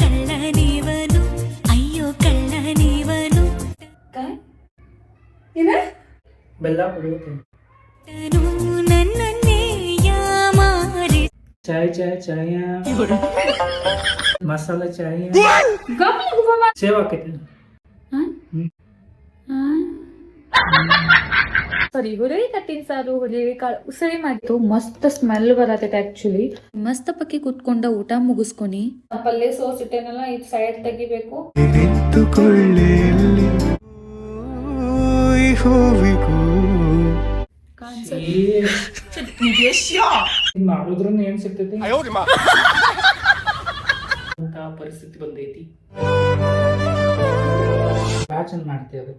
ಕಳ್ಳ ನೀವನು, ಅಯ್ಯೋ ಕಳ್ಳ ನೀವನು. ಬೆಲ್ಲ ಕುಡಿಯುತ್ತೆ. ನನ್ನನ್ನೇ ಯಾಮಾರಿ. ಚಾಯ್ ಚಾಯ್ ಚಾಯ ಮಸಾಲ ಚಾಯ್ ಸೇವ್ ಆಕೈತಿ. ಸಾರಿ, ಹುರುಳಿ ಕಟ್ಟಿನ ಸಾರು, ಹುರುಳಿ ಕಾಳು ಉಸಳಿ ಮಾಡಿತ್ತು. ಮಸ್ತ್ ಸ್ಮೆಲ್ ಬರತೈತೆ ಆಕ್ಚುಲಿ. ಮಸ್ತ್ ಪಕ್ಕಿ ಕುತ್ಕೊಂಡ ಊಟ ಮುಗಿಸ್ಕೊನಿ ಪಲ್ಯ ಸೋಸ್ ಇಟ್ಟೇನಲ್ಲ, ಇದು ಸೈಡ್ ತೆಗಿಬೇಕು. ಮಾಡಿದ್ರು ಏನ್ ಸಿಗ್ತೈತಿ ಅಂತ ಪರಿಸ್ಥಿತಿ ಬಂದೈತಿ. ಬಹಳ ಚಂದ ಮಾಡ್ತೀವಿ ಅದು.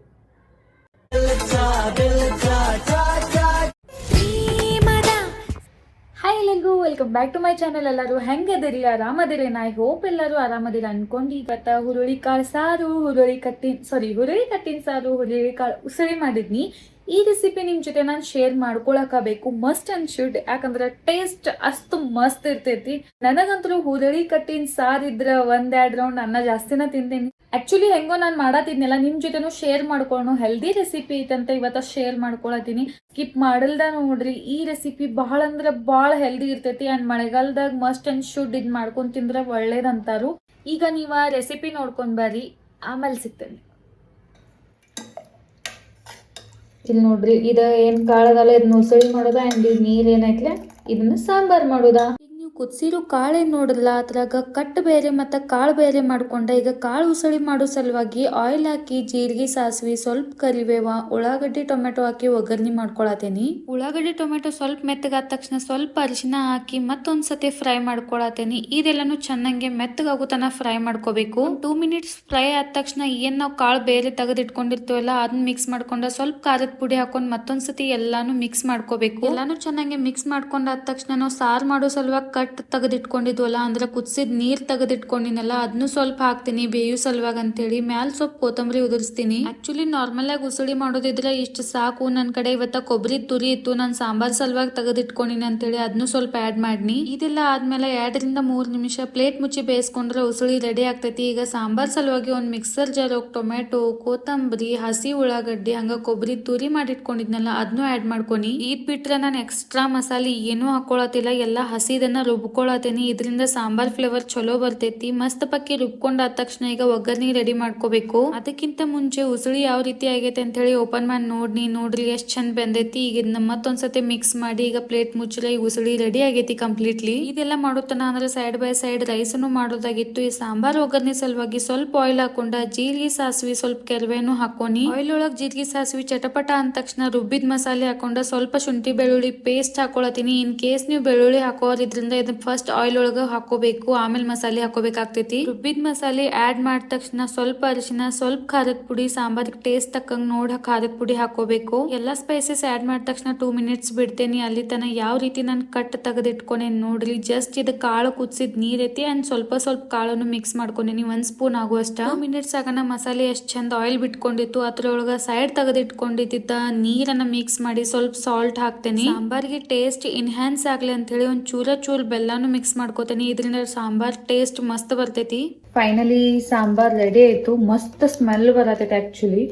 ಹಾಯ್ ಎಲ್ಲರಿಗೂ, welcome back to my channel. ಎಲ್ಲರೂ ಹೆಂಗದಿರಿ? ಆರಾಮದಿರಿ? ಐ ಹೋಪ್ ಎಲ್ಲರೂ ಆರಾಮದಿರ ಅನ್ಕೊಂಡು ಇವತ್ತ ಹುರುಳಿ ಕಾಳು ಸಾರು, ಹುರುಳಿ ಕಟ್ಟಿನ ಸಾರು, ಹುರುಳಿ ಕಾಳು ಉಸಳಿ ಮಾಡಿದ್ನಿ. ಈ ರೆಸಿಪಿ ನಿಮ್ ಜೊತೆ ನಾನು ಶೇರ್ ಮಾಡ್ಕೊಳಕಬೇಕು. ಮಸ್ಟ್ ಅಂಡ್ ಶುಡ್, ಯಾಕಂದ್ರೆ ಟೇಸ್ಟ್ ಅಷ್ಟು ಮಸ್ತ್ ಇರ್ತೈತಿ. ನನಗಂತೂ ಹುರುಳಿ ಕಟ್ಟಿನ ಸಾರು ಇದ್ರ 1-2 ರೌಂಡ್ ಅನ್ನ ಜಾಸ್ತಿನ ತಿಂತೇನಿ. ಆಕ್ಚುಲಿ ಹೆಂಗೋ ನಾನು ಮಾಡತ್ತಿದ್ನೆಲ್ಲ ನಿಮ್ ಜೊತೆನೂ ಶೇರ್ ಮಾಡ್ಕೊಳ್ಳೋಣ. ಹೆಲ್ದಿ ರೆಸಿಪಿ ಐತಂತ ಇವತ್ತ ಶೇರ್ ಮಾಡ್ಕೊಳತೀನಿ. ಸ್ಕಿಪ್ ಮಾಡಲ್ದ ನೋಡ್ರಿ. ಈ ರೆಸಿಪಿ ಬಹಳ ಅಂದ್ರೆ ಬಹಳ ಹೆಲ್ದಿ ಇರ್ತೈತಿ. ಅಂಡ್ ಮಳೆಗಾಲದಾಗ ಮಸ್ಟ್ ಅಂಡ್ ಶುಡ್ ಇದ್ ಮಾಡ್ಕೊಂಡ್ ತಿಂದ್ರೆ ಒಳ್ಳೇದಂತಾರು. ಈಗ ನೀವ ರೆಸಿಪಿ ನೋಡ್ಕೊಂಡ್ ಬರ್ರಿ, ಆಮೇಲೆ ಸಿಗ್ತೇನೆ. ಇಲ್ಲಿ ನೋಡ್ರಿ, ಇದ ಏನ್ ಕಾಳದಲ್ಲ, ಇದನ್ನ ಉಸಳಿ ಮಾಡೋದ. ಅಂಡ್ ನೀರ್ ಏನೈತ್ಲೆ ಇದನ್ನ ಸಾಂಬಾರ್ ಮಾಡೋದ. ನೀವು ಕುದಿಸಿರೋ ಕಾಳೇನ್ ನೋಡಿದ್ರಲ್ಲ, ಅದ್ರಾಗ ಕಟ್ ಬೇರೆ ಮತ್ತ ಕಾಳು ಬೇರೆ ಮಾಡ್ಕೊಂಡ. ಈಗ ಕಾಳು ಉಸಳಿ ಮಾಡೋ ಸಲುವಾಗಿ ಆಯಿಲ್ ಹಾಕಿ ಜೀರಿಗೆ, ಸಾಸಿವೆ, ಸ್ವಲ್ಪ ಕರಿಬೇವ, ಉಳ್ಳಾಗಡ್ಡಿ, ಟೊಮೆಟೊ ಹಾಕಿ ಒಗ್ಗರ್ನಿ ಮಾಡ್ಕೊಳತೇನಿ. ಉಳ್ಳಾಗಡ್ಡಿ ಟೊಮೆಟೊ ಸ್ವಲ್ಪ ಮೆತ್ತಗಾದ ತಕ್ಷಣ ಸ್ವಲ್ಪ ಅರಿಶಿನ ಹಾಕಿ ಮತ್ತೊಂದ್ಸತಿ ಫ್ರೈ ಮಾಡ್ಕೊಳತೇನಿ. ಇದೆಲ್ಲಾನು ಚೆನ್ನಾಗಿ ಮೆತ್ತಗಾಗೋ ತನ ಫ್ರೈ ಮಾಡ್ಕೋಬೇಕು. 2 ಮಿನಿಟ್ಸ್ ಫ್ರೈ ಆದ ತಕ್ಷಣ ಏನ್ ನಾವು ಕಾಳು ಬೇರೆ ತೆಗೆದಿಟ್ಕೊಂಡಿರ್ತೀವಲ್ಲ ಅದನ್ನ ಮಿಕ್ಸ್ ಮಾಡ್ಕೊಂಡ ಸ್ವಲ್ಪ ಖಾರದ ಪುಡಿ ಹಾಕೊಂಡ್ ಮತ್ತೊಂದ್ಸತಿ ಎಲ್ಲಾನು ಮಿಕ್ಸ್ ಮಾಡ್ಕೋಬೇಕು. ಎಲ್ಲಾನು ಚೆನ್ನಾಗಿ ಮಿಕ್ಸ್ ಮಾಡ್ಕೊಂಡಾದ ತಕ್ಷಣ ನಾವು ಸಾರು ಮಾಡೋ ಸಲುವಾಗಿ ಕಟ್ ತೆಗೆದಿಟ್ಕೊಂಡಿದ್ವಲ್ಲ, ಅಂದ್ರೆ ಕುದಿಸಿದ ನೀರ್ ತೆಗೆದಿಟ್ಕೊಂಡಿನಲ್ಲ ಅದನ್ನು ಸ್ವಲ್ಪ ಹಾಕ್ತೀನಿ ಬೇಯು ಸಲುವಾಗಿ ಅಂತೇಳಿ. ಮ್ಯಾಲ ಸ್ವಲ್ಪ ಕೊತ್ತಂಬರಿ ಉದುರಿಸ್ತೀನಿ. ಆಕ್ಚುಲಿ ನಾರ್ಮಲ್ ಆಗಿ ಉಸಳಿ ಮಾಡೋದಿದ್ರೆ ಇಷ್ಟು ಸಾಕು. ನನ್ ಕಡೆ ಇವತ್ತ ಕೊಬ್ಬರಿ ತುರಿ ಇತ್ತು, ನಾನ್ ಸಾಂಬಾರ್ ಸಲುವಾಗಿ ತೆಗೆದಿಟ್ಕೊಂಡಿನಿ ಅಂತೇಳಿ ಅದನ್ನು ಸ್ವಲ್ಪ ಆಡ್ ಮಾಡಿನಿ. ಇದೆಲ್ಲ ಆದ್ಮೇಲೆ 2-3 ನಿಮಿಷ ಪ್ಲೇಟ್ ಮುಚ್ಚಿ ಬೇಯಿಸ್ಕೊಂಡ್ರೆ ಉಸಳಿ ರೆಡಿ ಆಗ್ತೈತಿ. ಈಗ ಸಾಂಬಾರ್ ಸಲುವಾಗಿ ಒಂದ್ ಮಿಕ್ಸರ್ ಜಾರ್ ಟೊಮೆಟೊ, ಕೊತ್ತಂಬರಿ, ಹಸಿ ಉಳ್ಳಾಗಡ್ಡಿ, ಹಂಗ ಕೊಬ್ಬರಿ ತುರಿ ಮಾಡಿಟ್ಕೊಂಡಿದ್ನಲ್ಲ ಅದನ್ನು ಆಡ್ ಮಾಡ್ಕೊನಿ. ಇದ್ ಬಿಟ್ರೆ ನಾನು ಎಕ್ಸ್ಟ್ರಾ ಮಸಾಲೆ ಏನೂ ಹಾಕೊಳತಿಲ್ಲ, ಎಲ್ಲಾ ಹಸಿದನ್ನ ರುಬ್ಕೊಳತೇನಿ. ಇದರಿಂದ ಸಾಂಬಾರ್ ಫ್ಲೇವರ್ ಚಲೋ ಬರ್ತೈತಿ. ಮಸ್ತ್ ಪಕ್ಕಿ ರುಬ್ಕೊಂಡಾದ ತಕ್ಷಣ ಈಗ ಒಗ್ಗರ್ನಿ ರೆಡಿ ಮಾಡ್ಕೋಬೇಕು. ಅದಕ್ಕಿಂತ ಮುಂಚೆ ಉಸಳಿ ಯಾವ ರೀತಿ ಆಗೈತೆ ಅಂತ ಹೇಳಿ ಓಪನ್ ಮಾಡಿ ನೋಡ್ರಿ ಎಷ್ಟ್ ಚಂದ ಬಂದೈತಿ. ಈಗ ಇದನ್ನ ಮತ್ತೊಂದ್ಸತಿ ಮಿಕ್ಸ್ ಮಾಡಿ ಈಗ ಪ್ಲೇಟ್ ಮುಚ್ಚಲ ಈ ಉಸಳಿ ರೆಡಿ ಆಗೈತಿ ಕಂಪ್ಲೀಟ್ಲಿ. ಇದೆಲ್ಲ ಮಾಡೋತನ ಅಂದ್ರೆ ಸೈಡ್ ಬೈ ಸೈಡ್ ರೈಸನ್ನು ಮಾಡೋದಾಗಿತ್ತು. ಈ ಸಾಂಬಾರ್ ಒಗ್ಗರ್ನಿ ಸಲುವಾಗಿ ಸ್ವಲ್ಪ ಆಯಿಲ್ ಹಾಕೊಂಡ ಜೀರಿಗೆ, ಸಾಸಿವೆ, ಸ್ವಲ್ಪ ಕೆರವೇನು ಹಾಕೋನಿ. ಆಯಿಲ್ ಒಳಗ್ ಜೀರಿಗೆ, ಸಾಸಿವೆ ಚಟಪಟ ಅಂದ ತಕ್ಷಣ ರುಬ್ಬಿದ ಮಸಾಲೆ ಹಾಕೊಂಡ ಸ್ವಲ್ಪ ಶುಂಠಿ ಬೆಳ್ಳುಳ್ಳಿ ಪೇಸ್ಟ್ ಹಾಕೊಳತೀನಿ. ಇನ್ ಕೇಸ್ ನೀವು ಬೆಳ್ಳುಳ್ಳಿ ಹಾಕೋದ್ರಿಂದ ಇದನ್ನ ಫಸ್ಟ್ ಆಯಿಲ್ ಒಳಗ ಹಾಕೋಬೇಕು, ಆಮೇಲೆ ಮಸಾಲೆ ಹಾಕೋಬೇಕಾಗ್ತೈತಿ. ರುಬ್ಬಿದ ಮಸಾಲೆ ಆಡ್ ಮಾಡಿದ ತಕ್ಷಣ ಸ್ವಲ್ಪ ಅರಿಶಿನ, ಸ್ವಲ್ಪ ಖಾರದ ಪುಡಿ, ಸಾಂಬಾರಿಗೆ ಟೇಸ್ಟ್ ತಕ್ಕಂಗ್ ನೋಡ ಖಾರದ ಪುಡಿ ಹಾಕೋಬೇಕು. ಎಲ್ಲಾ ಸ್ಪೈಸಸ್ ಆಡ್ ಮಾಡಿದ ತಕ್ಷಣ 2 ಮಿನಿಟ್ಸ್ ಬಿಡ್ತೇನಿ. ಅಲ್ಲಿ ತನ ಯಾವ ರೀತಿ ನಾನು ಕಟ್ ತೆಗೆದಿಟ್ಕೊಂಡೇನ್ ನೋಡ್ರಿ. ಜಸ್ಟ್ ಇದು ಕಾಳು ಕುದಿಸಿದ ನೀರ್ ಐತಿ ಅಂಡ್ ಸ್ವಲ್ಪ ಕಾಳನ್ನು ಮಿಕ್ಸ್ ಮಾಡ್ಕೊಂಡೇನಿ 1 ಸ್ಪೂನ್ ಆಗುವಷ್ಟ. 2 ಮಿನಿಟ್ಸ್ ಆಗನ ಮಸಾಲೆ ಎಷ್ಟ್ ಚಂದ ಆಯಿಲ್ ಬಿಟ್ಕೊಂಡಿತ್ತು. ಅದ್ರೊಳಗ ಸೈಡ್ ತೆಗೆದಿಟ್ಕೊಂಡಿದ್ದ ನೀರನ್ನ ಮಿಕ್ಸ್ ಮಾಡಿ ಸ್ವಲ್ಪ ಸಾಲ್ಟ್ ಹಾಕ್ತೇನಿ. ಸಾಂಬಾರಿಗೆ ಟೇಸ್ಟ್ ಇನ್ಹ್ಯಾನ್ಸ್ ಆಗ್ಲಿ ಅಂತ ಹೇಳಿ ಒಂದ್ ಚೂರ್ ಬೆಲ್ಲಾನು ಮಿಕ್ಸ್ ಮಾಡ್ಕೋತೇನಿ. ಇದರಿಂದ ಸಾಂಬಾರ್ ಟೇಸ್ಟ್ ಮಸ್ತ್ ಬರ್ತೈತಿ. ಫೈನಲಿ ಸಾಂಬಾರ್ ರೆಡಿ ಆಯ್ತು. ಮಸ್ತ್ ಸ್ಮೆಲ್ ಬರತೈತಿ. ಆಕ್ಚುಲಿ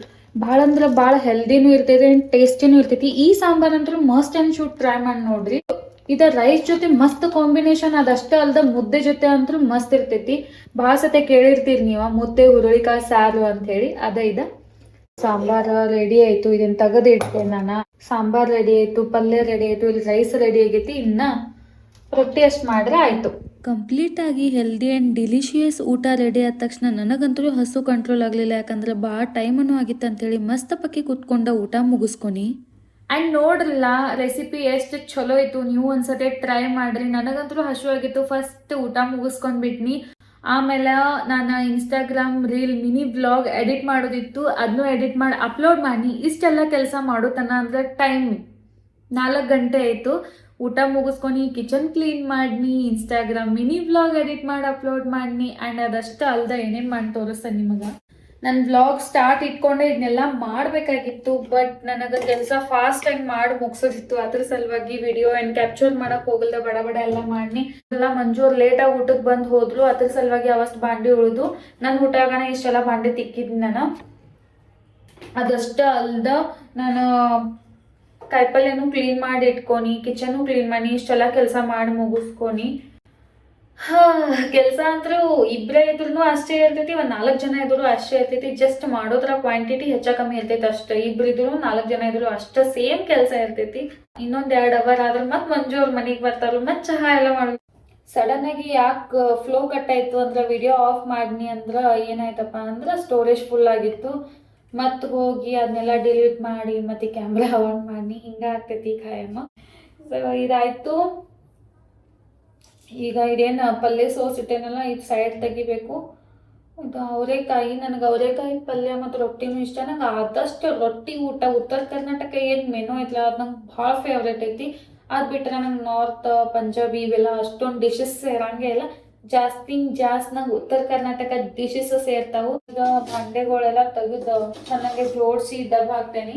ಭಾಳ ಅಂದ್ರೆ ಭಾಳ ಹೆಲ್ದಿನೂ ಇರ್ತೈತಿ ಅಂಡ್ ಟೇಸ್ಟಿನೂ ಇರ್ತೈತಿ. ಈ ಸಾಂಬಾರ್ ಅಂತೂ ಮಸ್ಟ್ ಅಂಡ್ ಶುಡ್ ಟ್ರೈ ಮಾಡಿ ನೋಡ್ರಿ. ಇದ ರೈಸ್ ಜೊತೆ ಮಸ್ತ್ ಕಾಂಬಿನೇಷನ್. ಅದಷ್ಟೇ ಅಲ್ದ ಮುದ್ದೆ ಜೊತೆ ಅಂತೂ ಮಸ್ತ್ ಇರ್ತೈತಿ. ಭಾಳ ಸತೆ ಕೇಳಿರ್ತೀರಿ ನೀವ ಮುದ್ದೆ ಹುರುಳಿಕಾಳು ಸಾರು ಅಂತ ಹೇಳಿ. ಅದ ಇದ ಸಾಂಬಾರ್ ರೆಡಿ ಆಯ್ತು. ಇದನ್ನ ತೆಗೆದು ಇಡ್ತೇನೆ ನಾನು. ಸಾಂಬಾರ್ ರೆಡಿ ಆಯ್ತು, ಪಲ್ಯ ರೆಡಿ ಆಯ್ತು, ಇಲ್ಲಿ ರೈಸ್ ರೆಡಿ ಆಗೈತಿ. ಇನ್ನ ರೊಟ್ಟಿ ಅಷ್ಟ್ ಮಾಡ್ರೆ ಆಯ್ತು. ಕಂಪ್ಲೀಟ್ ಆಗಿ ಹೆಲ್ದಿ ಅಂಡ್ ಡಿಲಿಶಿಯಸ್ ಊಟ ರೆಡಿ ಆದ ತಕ್ಷಣ ನನಗಂತೂ ಹಸು ಕಂಟ್ರೋಲ್ ಆಗ್ಲಿಲ್ಲ. ಯಾಕಂದ್ರೆ ಭಾಳ ಟೈಮನ್ನು ಆಗಿತ್ತು ಅಂತೇಳಿ ಮಸ್ತ್ ಪಕ್ಕಿ ಕುತ್ಕೊಂಡ ಊಟ ಮುಗಿಸ್ಕೊನಿ. ಅಂಡ್ ನೋಡ್ರಲ್ಲ ರೆಸಿಪಿ ಎಷ್ಟು ಚಲೋ ಇತ್ತು. ನೀವು ಒಂದ್ಸತಿ ಟ್ರೈ ಮಾಡ್ರಿ. ನನಗಂತೂ ಹಸು ಆಗಿತ್ತು. ಫಸ್ಟ್ ಊಟ ಮುಗಿಸ್ಕೊಂಡ್ಬಿಟ್ನಿ. ಆಮೇಲೆ ನಾನು Instagram reel mini blog edit ಮಾಡೋದಿತ್ತು, ಅದನ್ನು ಎಡಿಟ್ ಮಾಡಿ ಅಪ್ಲೋಡ್ ಮಾಡಿ. ಇಷ್ಟೆಲ್ಲ ಕೆಲಸ ಮಾಡೋತನ ಅಂದ್ರೆ ಟೈಮ್ 4 ಗಂಟೆ ಆಯಿತು. ಊಟ ಮುಗಿಸ್ಕೊಂಡು ಕಿಚನ್ ಕ್ಲೀನ್ ಮಾಡಿನಿ, ಇನ್ಸ್ಟಾಗ್ರಾಮ್ ಮಿನಿ ಬ್ಲಾಗ್ ಎಡಿಟ್ ಮಾಡಿ ಅಪ್ಲೋಡ್ ಮಾಡಿನಿ. ಆ್ಯಂಡ್ ಅದಷ್ಟು ಅಲ್ದ ಏನೇನು ಮಾಡಿ ತೋರಿಸ್ತಾನೆ ನಿಮಗೆ. ನನ್ನ ವ್ಲಾಗ್ ಸ್ಟಾರ್ಟ್ ಇಟ್ಕೊಂಡೆ ಇದನ್ನೆಲ್ಲ ಮಾಡಬೇಕಾಗಿತ್ತು, ಬಟ್ ನನಗೆ ಕೆಲಸ ಫಾಸ್ಟಾಗಿ ಮಾಡಿ ಮುಗಿಸೋದಿತ್ತು. ಅದ್ರ ಸಲುವಾಗಿ ವಿಡಿಯೋ ಏನು ಕ್ಯಾಪ್ಚರ್ ಮಾಡಕ್ಕೆ ಹೋಗಲ್ದೆ ಬಡ ಬಡ ಎಲ್ಲ ಮಾಡಿ ಎಲ್ಲ ಮಂಜು ಅವ್ರು ಲೇಟಾಗಿ ಊಟಕ್ಕೆ ಬಂದು ಹೋದ್ರು. ಅದ್ರ ಸಲುವಾಗಿ ಅವಷ್ಟು ಬಾಂಡೆ ಉಳಿದು ನನ್ನ ಊಟಗಣ ಇಷ್ಟೆಲ್ಲ ಬಾಂಡೆ ತಿಕ್ಕಿದ್ನಿ ನಾನು. ಅದಷ್ಟ ಅಲ್ದ ನಾನು ಕಾಯಿಪಲ್ಯನೂ ಕ್ಲೀನ್ ಮಾಡಿ ಇಟ್ಕೊನಿ, ಕಿಚನು ಕ್ಲೀನ್ ಮಾಡಿ ಇಷ್ಟೆಲ್ಲ ಕೆಲಸ ಮಾಡಿ ಮುಗಿಸ್ಕೊನಿ. ಕೆಲಸ ಅಂತೂ ಇಬ್ಬರೇ ಇದ್ರು ಅಷ್ಟೇ ಇರ್ತೈತಿ, ಒಂದು 4 ಜನ ಇದ್ರು ಅಷ್ಟೇ ಇರ್ತೈತಿ. ಜಸ್ಟ್ ಮಾಡೋದ್ರ ಕ್ವಾಂಟಿಟಿ ಹೆಚ್ಚ ಕಮ್ಮಿ ಇರ್ತೈತಿ ಅಷ್ಟೇ. ಇಬ್ರು ಇದ್ರು 4 ಜನ ಇದ್ರು ಅಷ್ಟೇ ಸೇಮ್ ಕೆಲಸ ಇರ್ತೈತಿ. ಇನ್ನೊಂದ್ 2 ಅವರ್ ಆದ್ರೆ ಮತ್ತೆ ಮಂಜು ಅವ್ರ ಮನೆಗೆ ಬರ್ತಾರ, ಮತ್ತೆ ಚಹಾ ಎಲ್ಲ ಮಾಡ್ಬೇಕು. ಸಡನ್ ಆಗಿ ಯಾಕೆ ಫ್ಲೋ ಕಟ್ ಆಯ್ತು ಅಂದ್ರೆ ವಿಡಿಯೋ ಆಫ್ ಮಾಡ್ನಿ ಅಂದ್ರೆ ಏನಾಯ್ತಪ್ಪ ಅಂದ್ರೆ ಸ್ಟೋರೇಜ್ ಫುಲ್ ಆಗಿತ್ತು. ಮತ್ತೆ ಹೋಗಿ ಅದನ್ನೆಲ್ಲ ಡಿಲೀಟ್ ಮಾಡಿ ಮತ್ತೆ ಕ್ಯಾಮ್ರಾ ಆನ್ ಮಾಡಿ ಹಿಂಗ ಆಗ್ತೈತಿ ಖಾಯಮ್ಮ. ಸೊ ಇದಾಯ್ತು. ಈಗ ಇದೇನು ಪಲ್ಯ ಸೋಸ್ ಇಟ್ಟೇನಲ್ಲ ಇದು ಸೈಡ್ ತೆಗಿಬೇಕು. ಇದು ಅವರೆಕಾಯಿ, ನನಗೆ ಅವರೆಕಾಯಿ ಪಲ್ಯ ಮತ್ತು ರೊಟ್ಟಿನೂ ಇಷ್ಟ. ನಂಗೆ ಆದಷ್ಟು ರೊಟ್ಟಿ ಊಟ ಉತ್ತರ ಕರ್ನಾಟಕ ಏನು ಮೆನು ಐತಲ್ಲ ಅದು ನಂಗೆ ಭಾಳ ಫೇವ್ರೇಟ್ ಐತಿ. ಅದು ಬಿಟ್ಟರೆ ನಂಗೆ ನಾರ್ತ್ ಪಂಜಾಬಿ ಇವೆಲ್ಲ ಅಷ್ಟೊಂದು ಡಿಶಸ್ ಸೇರಂಗೆ ಇಲ್ಲ. ಜಾಸ್ತಿ ನಂಗೆ ಉತ್ತರ ಕರ್ನಾಟಕ ಡಿಶಸ್ ಸೇರ್ತಾವು. ಈಗ ಬಂಡೆಗಳೆಲ್ಲ ತೆಗೆದು ಚೆನ್ನಾಗಿ ಜೋಡಿಸಿ ಡಬ್ಬ ಹಾಕ್ತೇನೆ.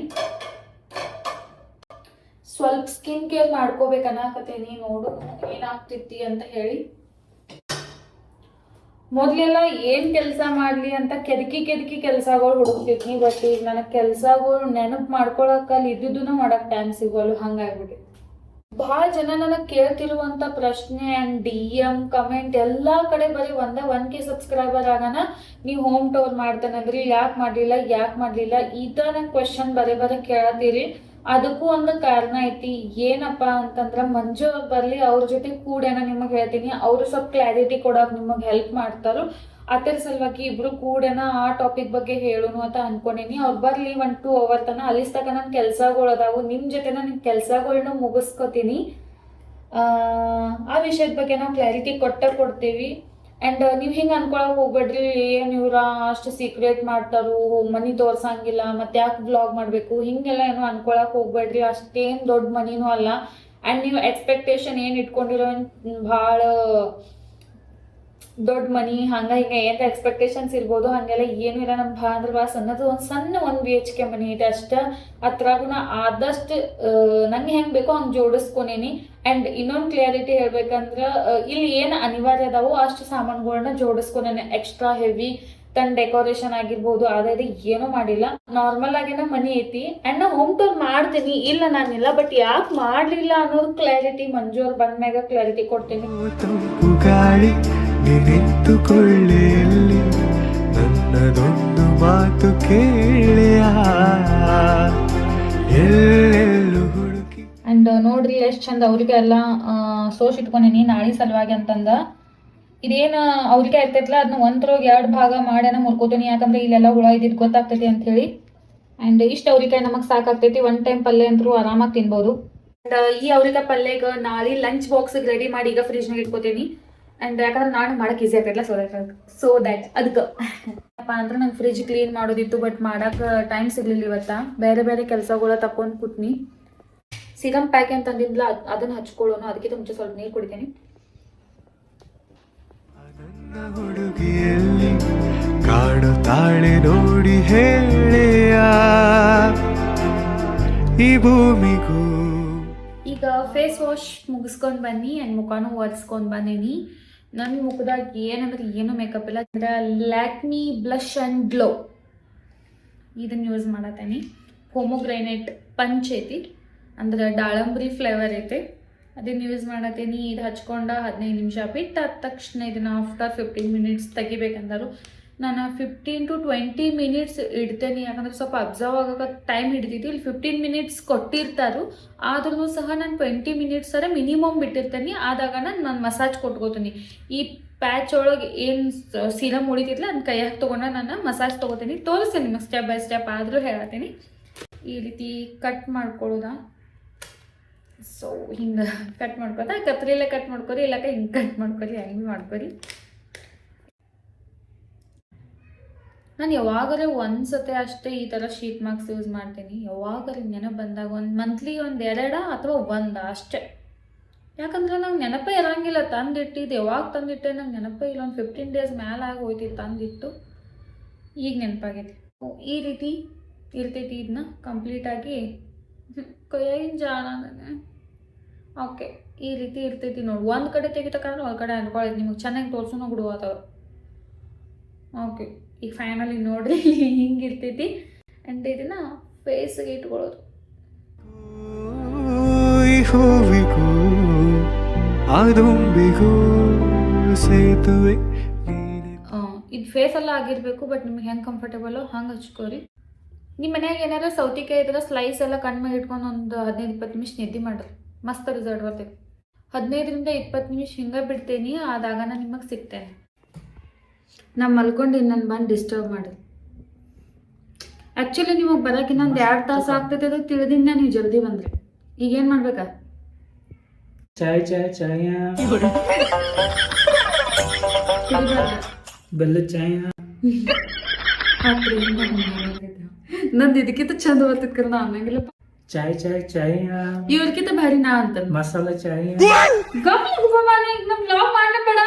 ಸ್ವಲ್ಪ ಸ್ಕಿನ್ ಕೇರ್ ಮಾಡ್ಕೋಬೇಕನ್ನಕತ್ತೇನಿ, ನೋಡು ಏನಾಗ್ತೈತಿ ಅಂತ ಹೇಳಿ. ಮೊದ್ಲೆಲ್ಲ ಏನ್ ಕೆಲಸ ಮಾಡ್ಲಿ ಅಂತ ಕೆದಕಿ ಕೆಲ್ಸಗಳು ಹುಡುಕ್ತಿದ್ನಿ. ಬಟ್ ಈಗ ನನಗೆ ಕೆಲ್ಸಗಳು ನೆನಪು ಮಾಡ್ಕೊಳಕ್ ಅಲ್ಲಿ ಇದ್ದುದನ್ನ ಮಾಡಕ್ ಟೈಮ್ ಸಿಗೋಲ್ಲ, ಹಂಗಾಗ್ಬಿಟ್ಟು. ಬಹಳ ಜನ ನನಗೆ ಕೇಳ್ತಿರುವಂತ ಪ್ರಶ್ನೆ ಅಂಡ್ DM ಕಮೆಂಟ್ ಎಲ್ಲಾ ಕಡೆ ಬರೀ 1K ಸಬ್ಸ್ಕ್ರೈಬರ್ ಆಗೋಣ ನೀವು ಹೋಮ್ ಟೂರ್ ಮಾಡ್ತಾನಂದ್ರಿ, ಯಾಕೆ ಮಾಡ್ಲಿಲ್ಲ ಇದ ನಂಗೆ ಕ್ವೆಶನ್ ಬರೀ ಕೇಳತ್ತೀರಿ. ಅದಕ್ಕೂ ಒಂದು ಕಾರಣ ಐತಿ. ಏನಪ್ಪಾ ಅಂತಂದ್ರ ಮಂಜು ಅವ್ರು ಬರ್ಲಿ, ಅವ್ರ ಜೊತೆ ಕೂಡೇನ ನಿಮಗೆ ಹೇಳ್ತೀನಿ. ಅವರು ಸ್ವಲ್ಪ ಕ್ಲಾರಿಟಿ ಕೊಡೋಕೆ ನಿಮಗೆ ಹೆಲ್ಪ್ ಮಾಡ್ತಾರೋ. ಅದರ ಸಲುವಾಗಿ ಇಬ್ರು ಕೂಡೇನ ಆ ಟಾಪಿಕ್ ಬಗ್ಗೆ ಹೇಳೋನು ಅಂತ ಅನ್ಕೊಂಡೀನಿ. ಅವ್ರು ಬರ್ಲಿ 1-2 ಅವರ್ ತನ ಅಲ್ಲಿಸ್ ತಕ ನನ್ನ ಕೆಲ್ಸಗಳು ಅದಾವು. ನಿಮ್ ಜೊತೆ ನಾನು ಕೆಲ್ಸಗಳನ್ನ ಮುಗಿಸ್ಕೊತೀನಿ. ಆ ವಿಷಯದ ಬಗ್ಗೆ ನಾವು ಕ್ಲಾರಿಟಿ ಕೊಡ್ತೀವಿ. ಅಂಡ್ ನೀವ್ ಹಿಂಗ ಅನ್ಕೊಳಕ್ ಹೋಗ್ಬೇಡ್ರಿ, ಏನ್ ಇವ್ರ ಅಷ್ಟು ಸೀಕ್ರೆಟ್ ಮಾಡ್ತಾರು, ಮನಿ ತೋರ್ಸಂಗಿಲ್ಲ, ಮತ್ತೆ ಯಾಕೆ ಬ್ಲಾಗ್ ಮಾಡ್ಬೇಕು, ಹಿಂಗೆಲ್ಲ ಏನು ಅನ್ಕೊಳಕ್ ಹೋಗ್ಬೇಡ್ರಿ. ಅಷ್ಟೇನ್ ದೊಡ್ಡ ಮನಿನೂ ಅಲ್ಲ. ಅಂಡ್ ನೀವು ಎಕ್ಸ್ಪೆಕ್ಟೇಷನ್ ಏನ್ ಇಟ್ಕೊಂಡಿರೋ ಭಾಳ ದೊಡ್ಡ ಮನಿ ಹಂಗ ಹಿಂಗ ಏನ್ ಎಕ್ಸ್ಪೆಕ್ಟೇಷನ್ಸ್ ಇರ್ಬೋದು, ಹಂಗೆಲ್ಲ ಏನು ಇಲ್ಲ. ನಮ್ ಅಂದ್ರೆ ಭಾಳ ಸಣ್ಣದು ಸಣ್ಣ 1 BHK ಮನಿ ಐತೆ ಅಷ್ಟ. ಅದ್ರಾಗುನ ಆದಷ್ಟು ನಂಗೆ ಹೆಂಗ್ ಬೇಕೋ ಹಂಗೆ ಜೋಡಿಸ್ಕೊನೇನಿ. ಅಂಡ್ ಇನ್ನೊಂದು ಕ್ಲಿಯರಿಟಿ ಹೇಳ್ಬೇಕಂದ್ರ ಇಲ್ಲಿ ಏನು ಅನಿವಾರ್ಯ ಅದಾವೋ ಅಷ್ಟು ಸಾಮಾನುಗಳನ್ನ ಜೋಡಿಸ್ಕೊನೇನೆ. ಎಕ್ಸ್ಟ್ರಾ ಹೆವಿ ತನ್ನ ಡೆಕೋರೇಷನ್ ಆಗಿರ್ಬೋದು ಅದೇ ಏನೂ ಮಾಡಿಲ್ಲ. ನಾರ್ಮಲ್ ಆಗಿನ ಮನಿ ಐತಿ. ಅಂಡ್ ನಾ ಹೋಮ್ ಟೂರ್ ಮಾಡ್ತೀನಿ, ಇಲ್ಲ ನಾನಿಲ್ಲ. ಬಟ್ ಯಾಕೆ ಮಾಡ್ಲಿಲ್ಲ ಅನ್ನೋದು ಕ್ಲಾರಿಟಿ ಮಂಜು ಅವ್ರು ಬಂದ್ಮ್ಯಾಗ ಕ್ಲಾರಿಟಿ ಕೊಡ್ತೀನಿ. ನಿಂತುಕೊಳ್ಳೆಯಲ್ಲಿ ನನ್ನದೊಂದು ಮಾತು ಕೇಳೆಯ ಎಲ್ಲೆಲ್ಲೂ ಹುಡುಕಿ. ಅಂಡ್ ನೋಡ್ರಿ ಎಷ್ಟು ಚಂದ ಅವ್ರಿಗೆ ಎಲ್ಲ ಸೋಸ್ ಇಟ್ಕೊಂಡೇನಿ ನಾಳೆ ಸಲುವಾಗಿ ಅಂತಂದ. ಇದೇನು ಅವ್ರಿಗೆ ಇರ್ತೈತಲ್ಲ ಅದನ್ನ 1/2 ಭಾಗ ಮಾಡ್ಯಾನ ಮುರ್ಕೋತೀನಿ, ಯಾಕಂದ್ರೆ ಇಲ್ಲೆಲ್ಲ ಹುಳ ಇದ್ದಿದ್ದು ಗೊತ್ತಾಗ್ತೈತಿ ಅಂತ ಹೇಳಿ. ಅಂಡ್ ಇಷ್ಟು ಅವ್ರಿಕಾಯಿ ನಮಗೆ ಸಾಕಾಗ್ತೈತಿ. 1 ಟೈಮ್ ಪಲ್ಯ ಅಂತೂ ಆರಾಮಾಗಿ ತಿನ್ಬೋದು. ಅಂಡ್ ಈ ಅವ್ರಿಕಾಯಿ ಪಲ್ಯಗ ನಾಳೆ ಲಂಚ್ ಬಾಕ್ಸ್ ರೆಡಿ ಮಾಡಿ ಈಗ ಫ್ರಿಜ್ನಾಗ ಇಟ್ಕೋತೀನಿ. ಅಂಡ್ ಯಾಕಂದ್ರೆ ನಾನು ಮಾಡಕ್ ಈಸಿ ಆಗ್ತೈತಲ್ಲ, ಸೊ ದ್ಯಾಟ್ ಅದಕ್ಕೆ ಅಪ್ಪ ಅಂದ್ರೆ ನಂಗೆ ಫ್ರಿಜ್ ಕ್ಲೀನ್ ಮಾಡೋದಿತ್ತು. ಬಟ್ ಮಾಡಕ್ಕೆ ಟೈಮ್ ಸಿಗ್ಲಿಲ್ಲ ಇವತ್ತ. ಬೇರೆ ಕೆಲಸಗಳ ತಕೊಂಡ್ ಕೂತ್ನಿ. ಸಿರಮ್ ಪ್ಯಾಕ್ ಅಂತ ಅಂದಿದ್ಲ, ಅದನ್ನ ಹಚ್ಕೊಳ್ಳೋಣ. ಅದಕ್ಕಿಂತ ಮುಂಚೆ ಸ್ವಲ್ಪ ನೀರು ಕುಡಿತೀನಿ. ಹುಡುಗಿಯಲ್ಲಿ ಕಾಡುತ್ತಾಳೆ ನೋಡಿ ಹೇಳೆಯ ಈ ಭೂಮಿಗೂ. ಈಗ ಫೇಸ್ ವಾಶ್ ಮುಗಿಸ್ಕೊಂಡ್ ಬನ್ನಿ ಅಂಡ್ ಮುಖಾನು ಒರೆಸ್ಕೊಂಡ್ ಬಂದೀನಿ. ನನ್ನ ಮುಖದಾಗ ಏನಂದ್ರೆ ಏನು ಮೇಕಪ್ ಇಲ್ಲ. ಲ್ಯಾಕ್ಮಿ ಬ್ಲಷ್ ಅಂಡ್ ಗ್ಲೋ ಇದನ್ನ ಯೂಸ್ ಮಾಡತ್ತೇನಿ. ಹೋಮೋಗ್ರೈನೇಟ್ ಪಂಚ್ ಐತಿ, ಅಂದ್ರೆ ದಾಳಂಬ್ರಿ ಫ್ಲೇವರ್ ಐತಿ, ಅದನ್ನ ಯೂಸ್ ಮಾಡತ್ತೇನಿ. ಇದು ಹಚ್ಕೊಂಡ 15 ನಿಮಿಷ ಬಿಟ್ಟು ಆದ ತಕ್ಷಣ ಇದನ್ನ ಆಫ್ಟರ್ 15 ಮಿನಿಟ್ಸ್ ತೆಗಿಬೇಕಂದರು. ನಾನು 15 to 20 ಮಿನಿಟ್ಸ್ ಇಡ್ತೇನೆ. ಯಾಕಂದ್ರೆ ಸ್ವಲ್ಪ ಅಬ್ಸರ್ವ್ ಆಗೋಕೆ ಟೈಮ್ ಹಿಡಿತೈತಿ. ಇಲ್ಲಿ 15 ಮಿನಿಟ್ಸ್ ಕೊಟ್ಟಿರ್ತಾರು, ಆದ್ರೂ ಸಹ ನಾನು 20 ಮಿನಿಟ್ಸ್ ಸರ ಮಿನಿಮಮ್ ಬಿಟ್ಟಿರ್ತೀನಿ. ಆದಾಗ ನಾನು ಮಸಾಜ್ ಕೊಟ್ಕೋತೀನಿ. ಈ ಪ್ಯಾಚ್ ಒಳಗೆ ಏನು ಸೀರಮ್ ಉಳಿತಿಲ್ಲ ಅದನ್ನ ಕೈಯಾಗ ತೊಗೊಂಡು ನಾನು ಮಸಾಜ್ ತೊಗೋತೀನಿ. ತೋರಿಸ್ತೀನಿ ನಿಮಗೆ ಸ್ಟೆಪ್ ಬೈ ಸ್ಟೆಪ್, ಆದರೂ ಹೇಳತ್ತೀನಿ. ಈ ರೀತಿ ಕಟ್ ಮಾಡ್ಕೊಳ್ಳೋದಾ. ಸೊ ಹಿಂಗೆ ಕಟ್ ಮಾಡ್ಕೊತಾ ಕತ್ರಿಯಲ್ಲೇ ಕಟ್ ಮಾಡ್ಕೊರಿ, ಇಲ್ಲಕ ಹಿಂಗೆ ಕಟ್ ಮಾಡ್ಕೊರಿ, ಹೆಂಗೆ ಮಾಡ್ಕೊರಿ. ನಾನು ಯಾವಾಗಲೇ ಒಂದ್ಸತಿ ಅಷ್ಟೇ ಈ ಥರ ಶೀಟ್ ಮಾರ್ಕ್ಸ್ ಯೂಸ್ ಮಾಡ್ತೀನಿ. ಯಾವಾಗಲೇ ನೆನಪು ಬಂದಾಗ ಒಂದು ಮಂತ್ಲಿ 1-2 ಅಥವಾ 1 ಅಷ್ಟೇ. ಯಾಕಂದ್ರೆ ನಂಗೆ ನೆನಪೇ ಇರೋಂಗಿಲ್ಲ ತಂದಿಟ್ಟಿದ್ದು. ಯಾವಾಗ ತಂದಿಟ್ಟೆ ನಂಗೆ ನೆನಪೇ ಇಲ್ಲ. ಒಂದು 15 ಡೇಸ್ ಮೇಲೆ ಆಗಿ ಹೋಯ್ತಿತ್ತು ತಂದಿಟ್ಟು. ಈಗ ನೆನಪಾಗೈತಿ. ಈ ರೀತಿ ಇರ್ತೈತಿ. ಇದನ್ನ ಕಂಪ್ಲೀಟಾಗಿ ಕೈಯಾಗಿನ ಜಾಣ ನನಗೆ. ಓಕೆ, ಈ ರೀತಿ ಇರ್ತೈತಿ ನೋಡಿ. ಒಂದು ಕಡೆ ತೆಗಿತಕ್ಕಂದ್ರೆ ಒಂದು ಕಡೆ ಅನ್ಕೊಳ್ಳೈತಿ. ನಿಮಗೆ ಚೆನ್ನಾಗಿ ತೋರ್ಸೋಣ ಬಿಡುವ ಅಥವಾ. ಓಕೆ, ಈಗ ಫೈನಲಿ ನೋಡ್ರಿ ಹಿಂಗೆ ಇರ್ತೈತಿ. ಆ್ಯಂಡ್ ಇದನ್ನ ಫೇಸ್ಗೆ ಇಟ್ಕೊಳ್ಳೋದು. ಈ ಹೂವಿಗೂ ಆದುಂಬಿಗೂ ಸೇತುವೆ ನೀನೆ. ಇದು ಫೇಸ್ ಎಲ್ಲ ಆಗಿರಬೇಕು, ಬಟ್ ನಿಮ್ಗೆ ಹೆಂಗೆ ಕಂಫರ್ಟೇಬಲೋ ಹಂಗೆ ಹಚ್ಕೋರಿ. ನಿಮ್ಮ ಮನ್ಯಾಗ ಏನಾರ ಸೌತಿಕಾಯಿ ಇದ್ರೆ ಸ್ಲೈಸ್ ಎಲ್ಲ ಕಣ್ಮಾಗ ಇಟ್ಕೊಂಡು ಒಂದು 15-20 ನಿಮಿಷ ನಿದ್ದೆ ಮಾಡ್ರಿ. ಮಸ್ತ್ ರಿಸಲ್ಟ್ ಬರ್ತೈತಿ. 15-20 ನಿಮಿಷ ಹಿಂಗೆ ಬಿಡ್ತೇನೆ, ಆದಾಗ ನಾನು ನಿಮಗೆ ಸಿಗ್ತೇನೆ. ನಾನು ಮಲ್ಕೊಂಡು ನನ್ನ ಬಂದು ಡಿಸ್ಟರ್ಬ್ ಮಾಡಿ. ಆ್ಯಕ್ಚುಲಿ ನಿಮಗೆ ಬರೋಕೆ ಇನ್ನೊಂದು 2 ತಾಸು ಆಗ್ತೈತೆ ಅದು ತಿಳಿದಿಂದ ನೀವು ಜಲ್ದಿ ಬಂದ್ರಿ. ಈಗೇನು ಮಾಡ್ಬೇಕಾ? ಚಾಯ್ ಬೆಲ್ಲದ ಚಾಯ್ ನಂದು ಇದಕ್ಕಿಂತ ಚಂದ ಬರ್ತೈತಿ ಕರೆ. ನಾ ಅನ್ನಂಗಿಲ್ಲಪ್ಪ. ಚಾಯ್ ಇವ್ರಕ್ಕಿಂತ ಭಾರಿ ನಾ ಅಂತ ಮಸಾಲ ಚಾಯ್. ನಮ್ ಬ್ಲಾಗ್ ಮಾಡಬೇಡ.